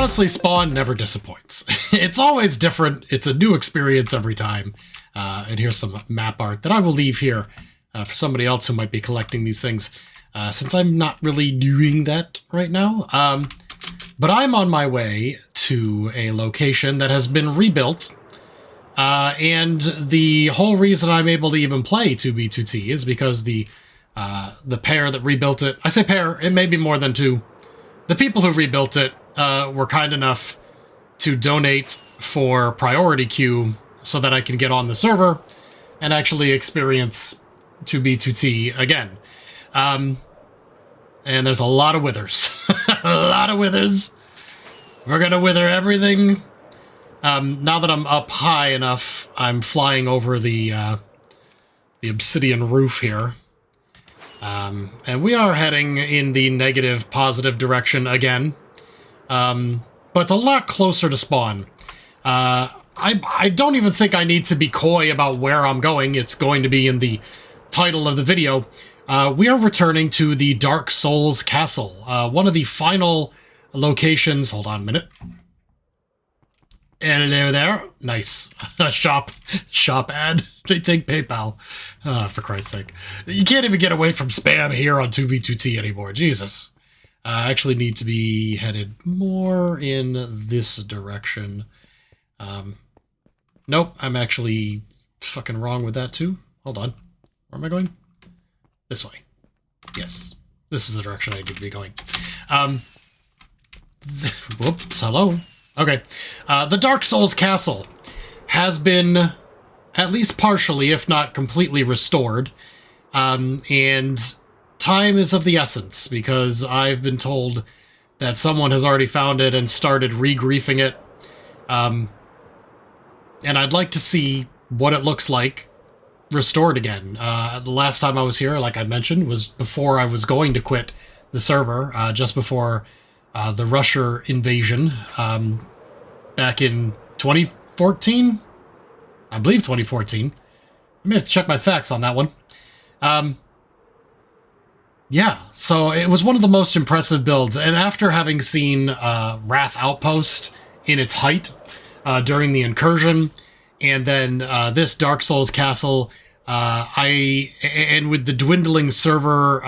honestly, Spawn never disappoints. It's always different. It's a new experience every time. And here's some map art that I will leave here for somebody else who might be collecting these things, since I'm not really doing that right now. But I'm on my way to a location that has been rebuilt. And the whole reason I'm able to even play 2B2T is because the pair that rebuilt it, I say pair, it may be more than two. The people who rebuilt it were kind enough to donate for priority queue so that I can get on the server and actually experience 2B2T again. And there's a lot of withers. A lot of withers. We're gonna wither everything. Now that I'm up high enough, I'm flying over the obsidian roof here. And we are heading in the negative positive direction again. But a lot closer to spawn. I don't even think I need to be coy about where I'm going. It's going to be in the title of the video. We are returning to the Dark Souls Castle. One of the final locations... Hold on a minute. Hello there. Nice. Shop ad. They take PayPal. For Christ's sake. You can't even get away from spam here on 2B2T anymore. Jesus. I actually need to be headed more in this direction. Nope, I'm actually fucking wrong with that too. Hold on. Where am I going? This way. Yes. This is the direction I need to be going. Whoops, hello. Okay. The Dark Souls Castle has been at least partially, if not completely, restored. And time is of the essence, because I've been told that someone has already found it and started re-griefing it. And I'd like to see what it looks like restored again. The last time I was here, like I mentioned, was before I was going to quit the server, just before the Russia invasion, back in 2014? I believe 2014. I may have to check my facts on that one. Yeah, so it was one of the most impressive builds, and after having seen Wrath Outpost in its height during the incursion, and then this Dark Souls Castle, and with the dwindling server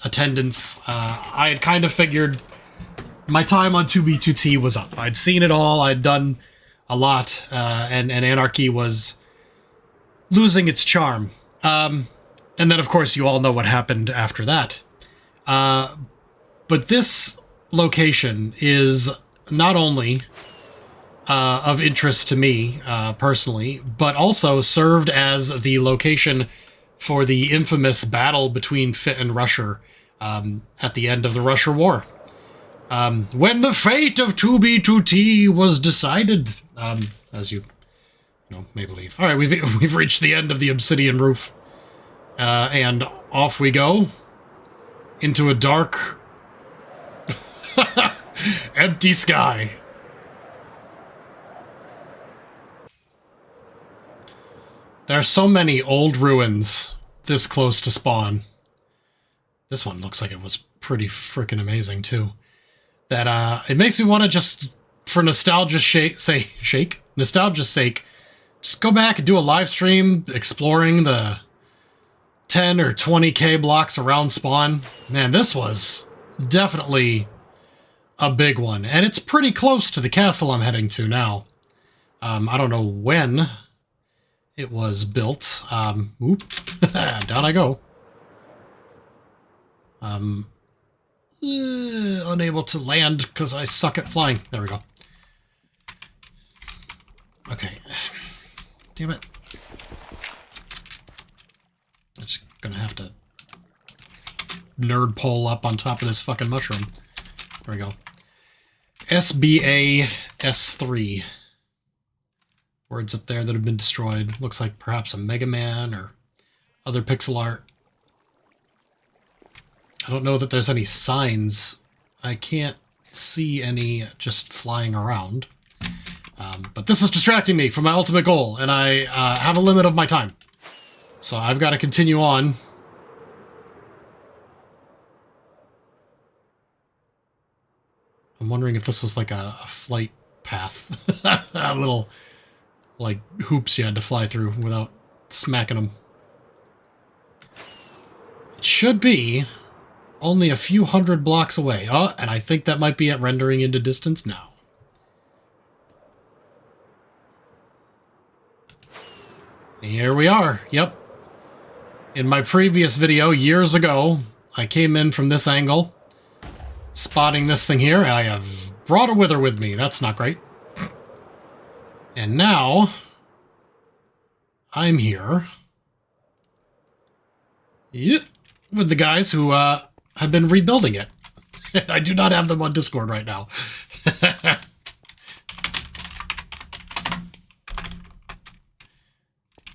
attendance, I had kind of figured my time on 2B2T was up. I'd seen it all, I'd done a lot, and Anarchy was losing its charm. And then, of course, you all know what happened after that. But this location is not only of interest to me, personally, but also served as the location for the infamous battle between Fit and Rusher at the end of the Russia War. When the fate of 2B2T was decided, as you may believe. All right, we've reached the end of the obsidian roof. And off we go into a dark, empty sky. There are so many old ruins this close to spawn. This one looks like it was pretty freaking amazing too. That it makes me want to just, for nostalgia's sake, just go back and do a live stream exploring the 10 or 20k blocks around spawn. Man, this was definitely a big one, and it's pretty close to the castle I'm heading to now. I don't know when it was built. Oop. Down I go. Unable to land because I suck at flying. There we go. Okay. Damn it. I'm just gonna have to nerd pole up on top of this fucking mushroom. There we go. SBA S3. Words up there that have been destroyed. Looks like perhaps a Mega Man or other pixel art. I don't know that there's any signs. I can't see any just flying around. But this is distracting me from my ultimate goal, and I have a limit of my time. So I've got to continue on. I'm wondering if this was like a flight path. A little, like, hoops you had to fly through without smacking them. It should be only a few hundred blocks away. Oh, and I think that might be at rendering into distance now. Here we are. Yep. In my previous video, years ago, I came in from this angle, spotting this thing here. I have brought a wither with me. That's not great. And now, I'm here. Yep. With the guys who have been rebuilding it. I do not have them on Discord right now.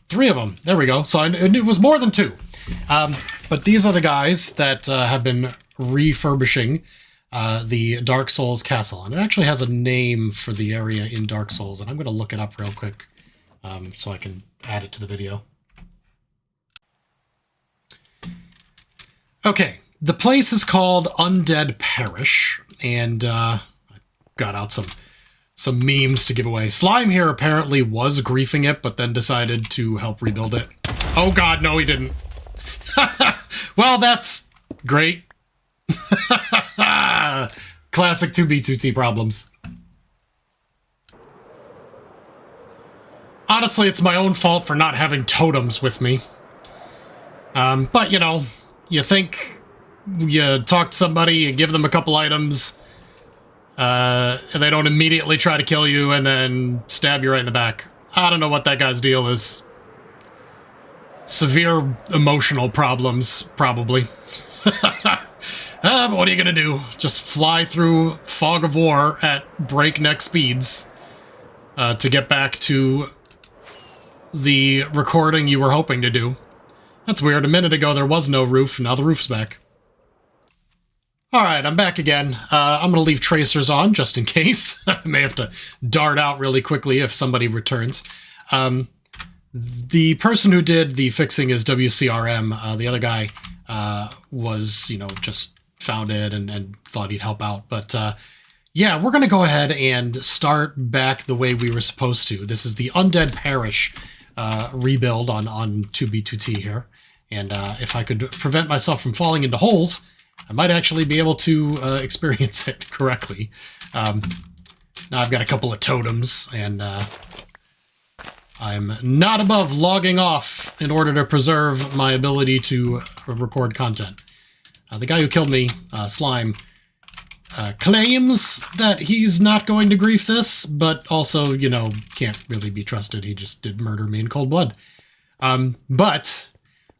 3 of them. There we go. So it was more than 2. But these are the guys that have been refurbishing the Dark Souls castle. And it actually has a name for the area in Dark Souls. And I'm going to look it up real quick so I can add it to the video. Okay. The place is called Undead Parish. And I got out some memes to give away. Slime here apparently was griefing it, but then decided to help rebuild it. Oh god, no he didn't. Well, that's great. Classic 2B2T problems. Honestly, it's my own fault for not having totems with me. But, you know, you think you talk to somebody, you give them a couple items, and they don't immediately try to kill you and then stab you right in the back. I don't know what that guy's deal is. Severe emotional problems, probably. But what are you gonna do? Just fly through fog of war at breakneck speeds to get back to the recording you were hoping to do. That's weird. A minute ago there was no roof, now the roof's back. Alright, I'm back again. I'm going to leave tracers on, just in case. I may have to dart out really quickly if somebody returns. The person who did the fixing is WCRM. The other guy was, you know, just found it and thought he'd help out. But, yeah, we're going to go ahead and start back the way we were supposed to. This is the Undead Parish rebuild on 2B2T here. And if I could prevent myself from falling into holes, I might actually be able to experience it correctly. Now I've got a couple of totems, and I'm not above logging off in order to preserve my ability to record content. The guy who killed me, Slime, claims that he's not going to grief this, but also, you know, can't really be trusted. He just did murder me in cold blood.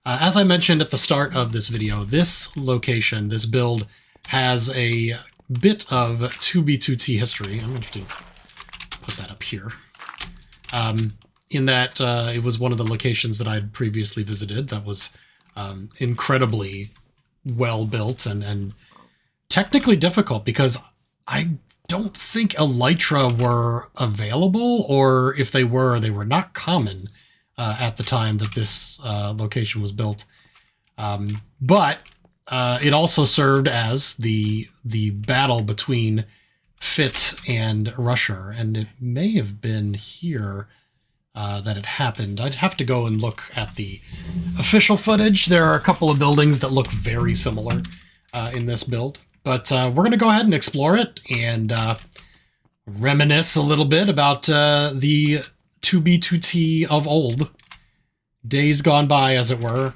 As I mentioned at the start of this video, this location, this build, has a bit of 2B2T history. I'm going to have to put that up here. In that it was one of the locations that I'd previously visited that was incredibly well built and technically difficult because I don't think elytra were available, or if they were not common. At the time that this location was built. But it also served as the battle between Fit and Rusher, and it may have been here that it happened. I'd have to go and look at the official footage. There are a couple of buildings that look very similar in this build. But we're going to go ahead and explore it and reminisce a little bit about the 2B2T of old. Days gone by, as it were.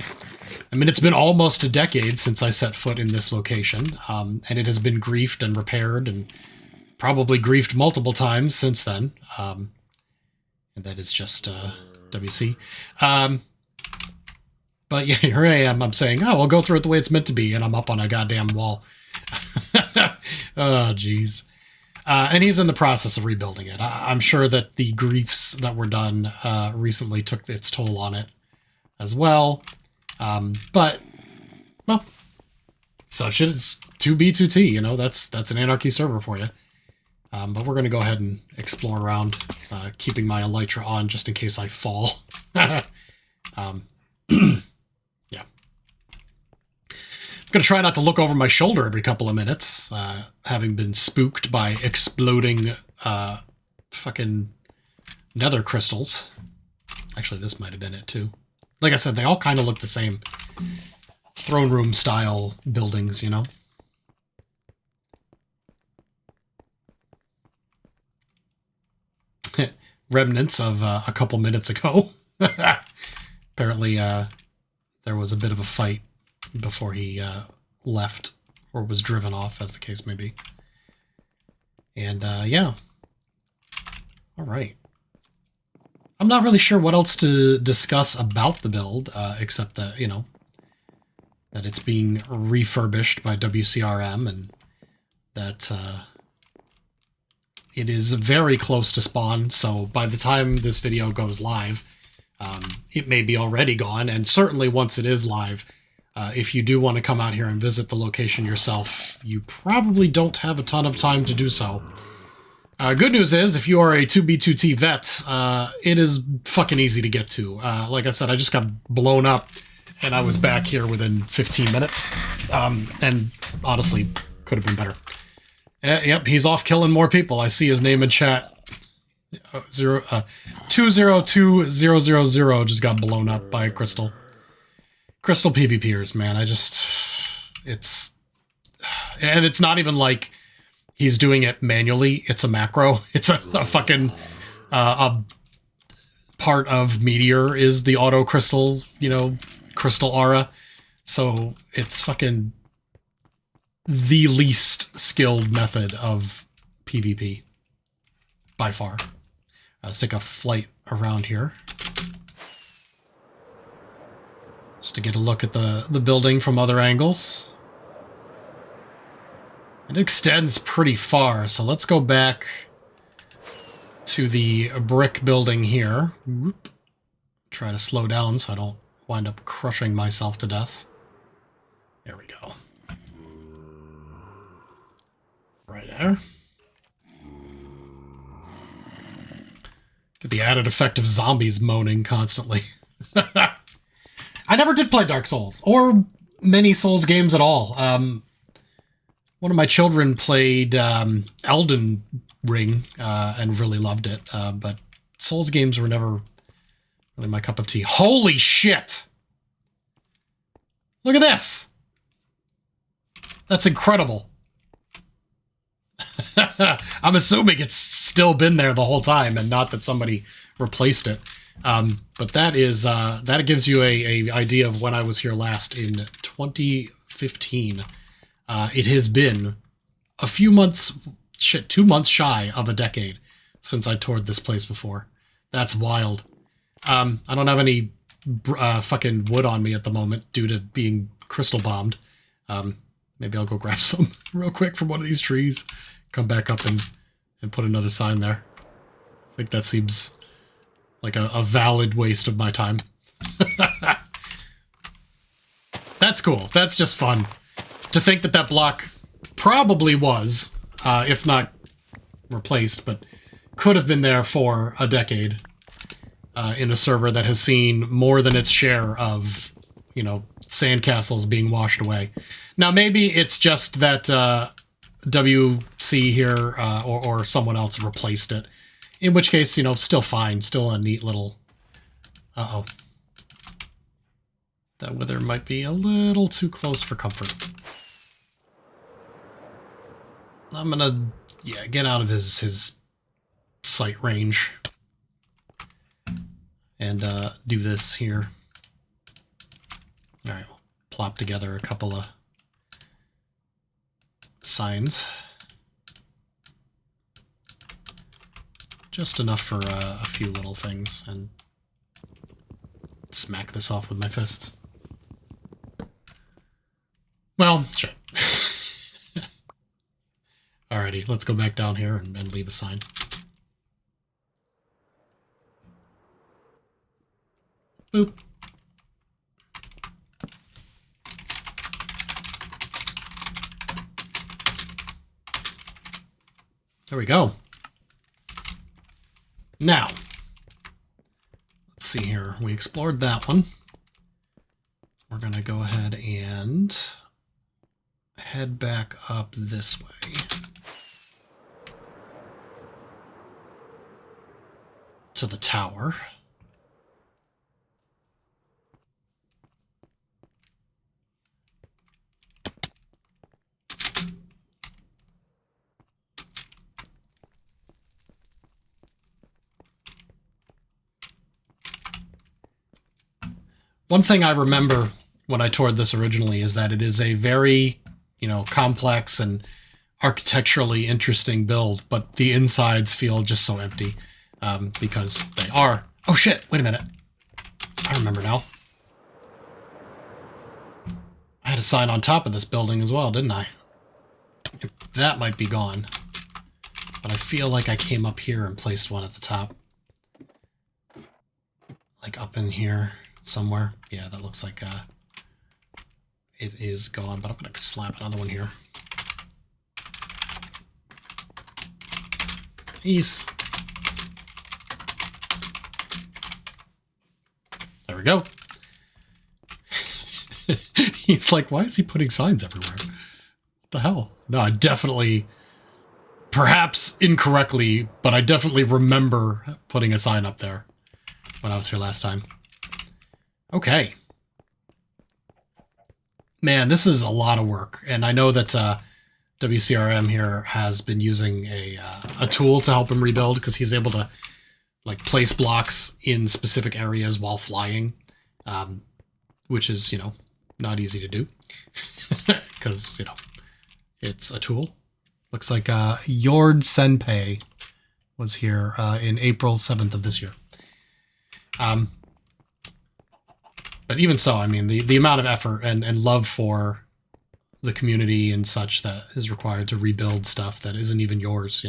I mean, it's been almost a decade since I set foot in this location, and it has been griefed and repaired, and probably griefed multiple times since then. And that is just WC. But yeah, here I am. I'm saying, oh, I'll go through it the way it's meant to be, and I'm up on a goddamn wall. Oh, jeez. And he's in the process of rebuilding it. I'm sure that the griefs that were done recently took its toll on it as well. But, well, such is 2B2T, you know, that's an anarchy server for you. But we're going to go ahead and explore around, keeping my elytra on just in case I fall. Yeah. Gonna try not to look over my shoulder every couple of minutes, having been spooked by exploding fucking nether crystals. Actually, this might have been it too. Like I said, they all kind of look the same. Throne room style buildings, you know? Remnants of a couple minutes ago. Apparently, there was a bit of a fight before he left, or was driven off, as the case may be. And, yeah. Alright. I'm not really sure what else to discuss about the build, except that, you know, that it's being refurbished by WCRM, and that it is very close to spawn, so by the time this video goes live, it may be already gone, and certainly once it is live, if you do want to come out here and visit the location yourself, you probably don't have a ton of time to do so. Good news is, if you are a 2B2T vet, it is fucking easy to get to. Like I said, I just got blown up, and I was back here within 15 minutes. And honestly, could have been better. Yep, he's off killing more people. I see his name in chat. 202000 just got blown up by a crystal. Crystal PvPers, man. And it's not even like he's doing it manually. It's a macro. It's a fucking a part of Meteor is the auto crystal, you know, crystal aura. So it's fucking the least skilled method of PvP by far. Let's take a flight around here just to get a look at the building from other angles. It extends pretty far, so let's go back to the brick building here. Whoop. Try to slow down so I don't wind up crushing myself to death. There we go. Right there. Get the added effect of zombies moaning constantly. I never did play Dark Souls, or many Souls games at all. One of my children played Elden Ring and really loved it, but Souls games were never really my cup of tea. Holy shit! Look at this! That's incredible. I'm assuming it's still been there the whole time and not that somebody replaced it. But that is that gives you a idea of when I was here last in 2015. It has been a few months, 2 months shy of a decade since I toured this place before. That's wild. I don't have any fucking wood on me at the moment due to being crystal bombed. Maybe I'll go grab some real quick from one of these trees. Come back up and put another sign there. I think that seems like a valid waste of my time. That's cool. That's just fun. To think that that block probably was, if not replaced, but could have been there for a decade in a server that has seen more than its share of, you know, sandcastles being washed away. Now, maybe it's just that WC here or someone else replaced it. In which case, you know, still fine. Still a neat little... Uh-oh. That wither might be a little too close for comfort. I'm gonna, yeah, get out of his sight range. And do this here. Alright, we'll plop together a couple of signs. Just enough for a few little things, and smack this off with my fists. Well, sure. Alrighty, let's go back down here and leave a sign. Boop. There we go. Now, let's see here. We explored that one. We're going to go ahead and head back up this way. To the tower. One thing I remember when I toured this originally is that it is a very, complex and architecturally interesting build, but the insides feel just so empty because they are. Oh shit, wait a minute. I remember now. I had a sign on top of this building as well, didn't I? That might be gone. But I feel like I came up here and placed one at the top. Like up in here somewhere. Yeah, that looks like it is gone, but I'm going to slap another one here. Peace. There we go. He's like, why is he putting signs everywhere? What the hell? No, I definitely, perhaps incorrectly, but I definitely remember putting a sign up there when I was here last time. Okay. Man, this is a lot of work, and I know that WCRM here has been using a tool to help him rebuild because he's able to place blocks in specific areas while flying, which is not easy to do because it's a tool. Looks like Jord Senpei was here in April 7th of this year. But even so, I mean, the amount of effort and love for the community and such that is required to rebuild stuff that isn't even yours,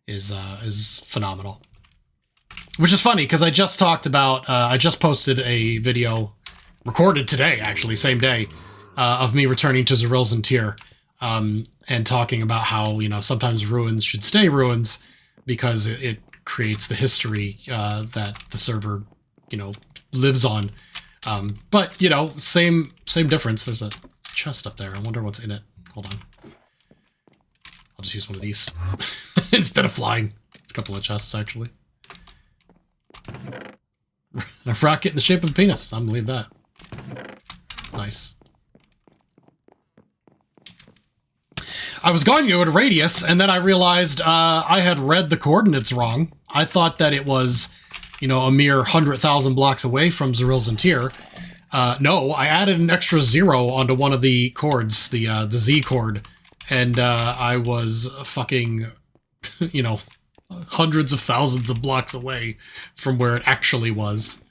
is phenomenal. Which is funny, because I just talked about, I just posted a video, recorded today, actually, same day, of me returning to Zeril's Tier, and talking about how, sometimes ruins should stay ruins, because it creates the history that the server, lives on. But, same difference. There's a chest up there. I wonder what's in it. Hold on. I'll just use one of these instead of flying. It's a couple of chests, actually. A rocket in the shape of a penis. I'm gonna leave that. Nice. I was going to go to Radius, and then I realized I had read the coordinates wrong. I thought that it was, a mere 100,000 blocks away from Zeril's Tier. No, I added an extra 0 onto one of the chords, the Z chord, and I was fucking, hundreds of thousands of blocks away from where it actually was.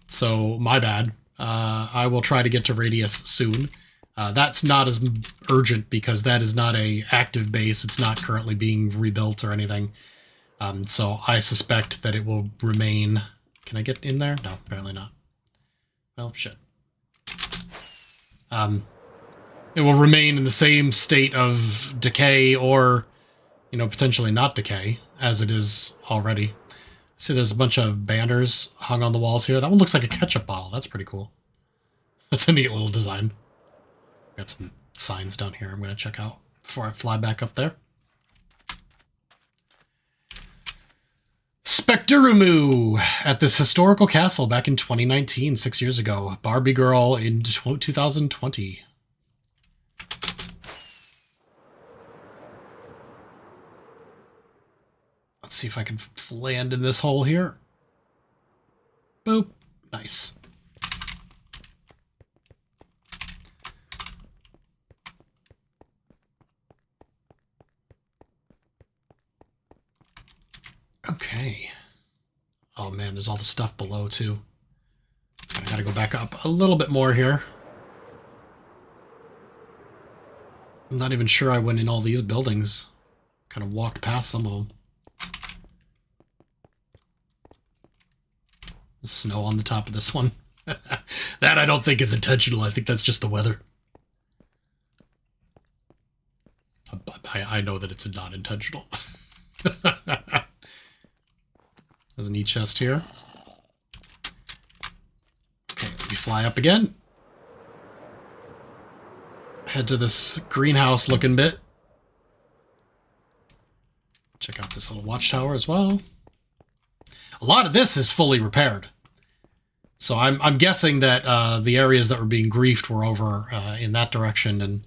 So, my bad. I will try to get to Radius soon. That's not as urgent because that is not a active base. It's not currently being rebuilt or anything. So I suspect that it will remain... Can I get in there? No, apparently not. Well, shit. It will remain in the same state of decay or, potentially not decay as it is already. See, there's a bunch of banners hung on the walls here. That one looks like a ketchup bottle. That's pretty cool. That's a neat little design. Got some signs down here I'm going to check out before I fly back up there. Spectrumu at this historical castle back in 2019, 6 years ago. Barbie Girl in 2020. Let's see if I can land in this hole here. Boop. Nice. Okay. Oh man, there's all the stuff below too. I gotta go back up a little bit more here. I'm not even sure I went in all these buildings. Kind of walked past some of them. The snow on the top of this one. That I don't think is intentional. I think that's just the weather. I know that it's not intentional. There's a neat chest here. Okay, let me fly up again. head to this greenhouse looking bit. Check out this little watchtower as well. A lot of this is fully repaired. So I'm guessing that the areas that were being griefed were over in that direction,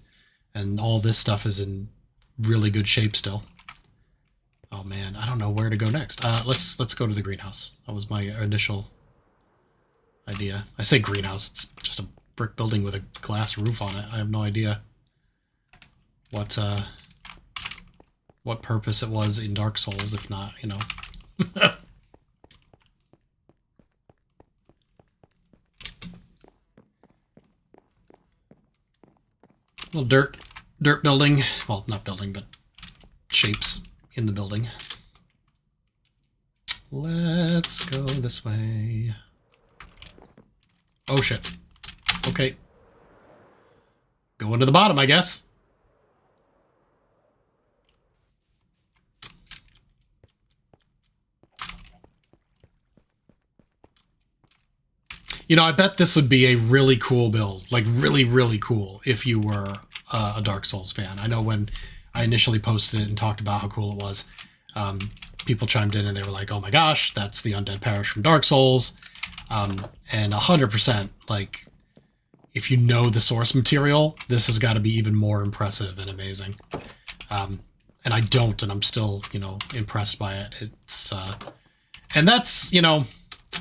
and all this stuff is in really good shape still. Oh man, I don't know where to go next. Let's go to the greenhouse. That was my initial idea. I say greenhouse, it's just a brick building with a glass roof on it. I have no idea what purpose it was in Dark Souls, if not, you know. Little dirt building. Well, not building, but shapes in the building. Let's go this way. Oh shit. Okay. Going to the bottom, I guess. You know, I bet this would be a really cool build. Like, really, really cool if you were a Dark Souls fan. I know when I initially posted it and talked about how cool it was, people chimed in and they were like, oh my gosh, that's the Undead Parish from Dark Souls. And 100%, like, if you know the source material, this has got to be even more impressive and amazing. And I don't, and I'm still, you know, impressed by it. It's, and that's, you know,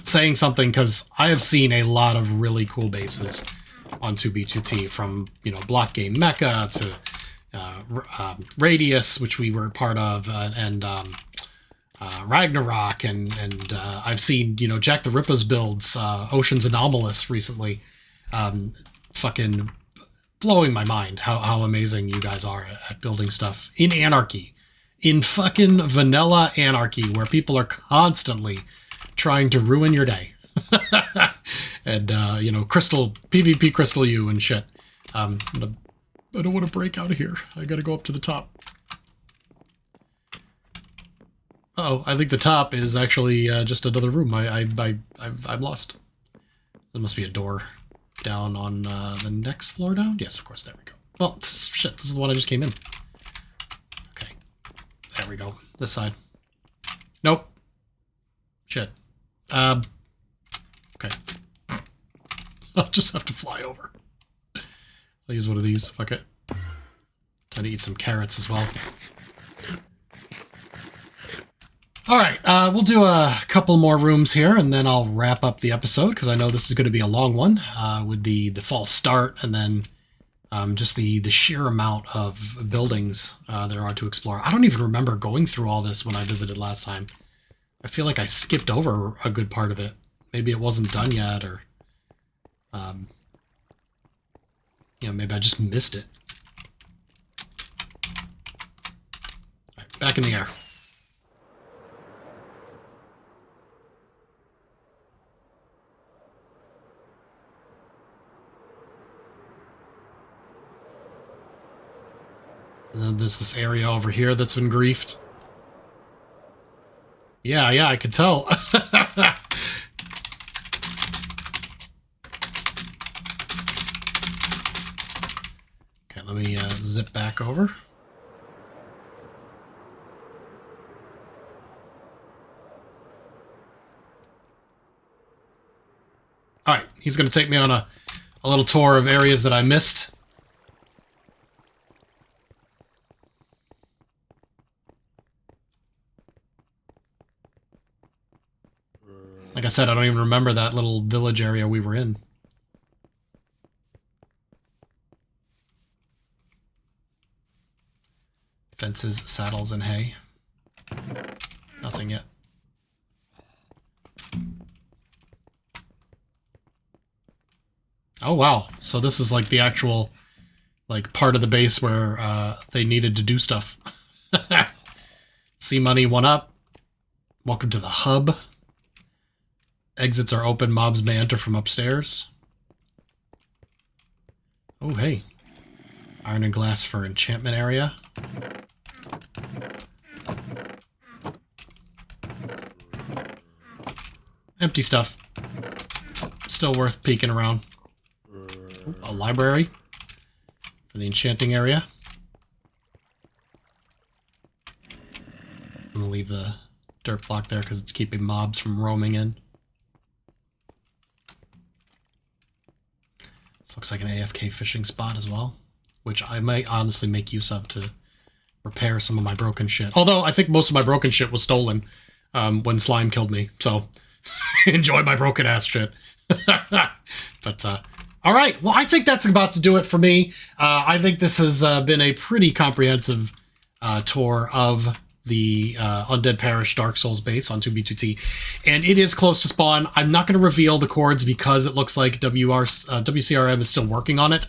saying something, because I have seen a lot of really cool bases on 2B2T, from, you know, Block Game Mecha to Radius, which we were part of, and Ragnarok, and I've seen, you know, Jack the Ripper's builds, Ocean's Anomalous recently. Fucking blowing my mind how amazing you guys are at building stuff in anarchy, in fucking vanilla anarchy, where people are constantly trying to ruin your day. And you know, PvP Crystal U and shit. I don't want to break out of here. I gotta go up to the top. Oh, I think the top is actually just another room. I'm lost. There must be a door down on the next floor down. Yes, of course. There we go. Well, shit. This is the one I just came in. Okay. There we go. This side. Nope. Shit. Okay. I'll just have to fly over. I'll use one of these. Fuck it. Time to eat some carrots as well. Alright, we'll do a couple more rooms here, and then I'll wrap up the episode, because I know this is going to be a long one, with the false start, and then just the sheer amount of buildings there are to explore. I don't even remember going through all this when I visited last time. I feel like I skipped over a good part of it. Maybe it wasn't done yet, or you know, maybe I just missed it. All right, back in the air. And then there's this area over here that's been griefed. Yeah, I could tell. Okay, let me zip back over. Alright, he's going to take me on a little tour of areas that I missed. Like I said, I don't even remember that little village area we were in. Fences, saddles, and hay. Nothing yet. Oh, wow. So this is like the actual, like, part of the base where they needed to do stuff. Sea money, 1 up. Welcome to the hub. Exits are open. Mobs may enter from upstairs. Oh, hey. Iron and glass for enchantment area. Empty stuff. Still worth peeking around. Ooh, a library. For the enchanting area. I'm gonna leave the dirt block there because it's keeping mobs from roaming in. This looks like an AFK fishing spot as well, which I might honestly make use of to repair some of my broken shit. Although I think most of my broken shit was stolen when Slime killed me, so enjoy my broken ass shit. But all right, well, I think that's about to do it for me. I think this has been a pretty comprehensive tour of the Undead Parish Dark Souls base on 2B2T, and it is close to spawn. I'm not going to reveal the chords because it looks like WCRM is still working on it,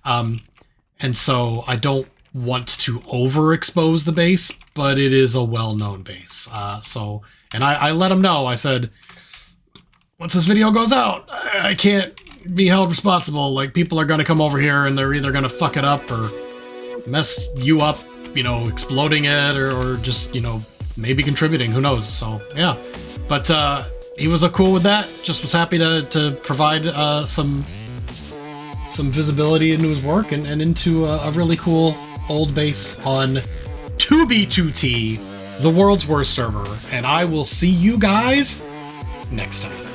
and so I don't want to overexpose the base, but it is a well-known base. And I let them know. I said, once this video goes out, I can't be held responsible. Like, people are going to come over here and they're either going to fuck it up or mess you up, you know, exploding it or just, you know, maybe contributing. Who knows? So, yeah. But he was cool with that. Just was happy to provide some visibility into his work and into a really cool old base on 2B2T, the world's worst server. And I will see you guys next time.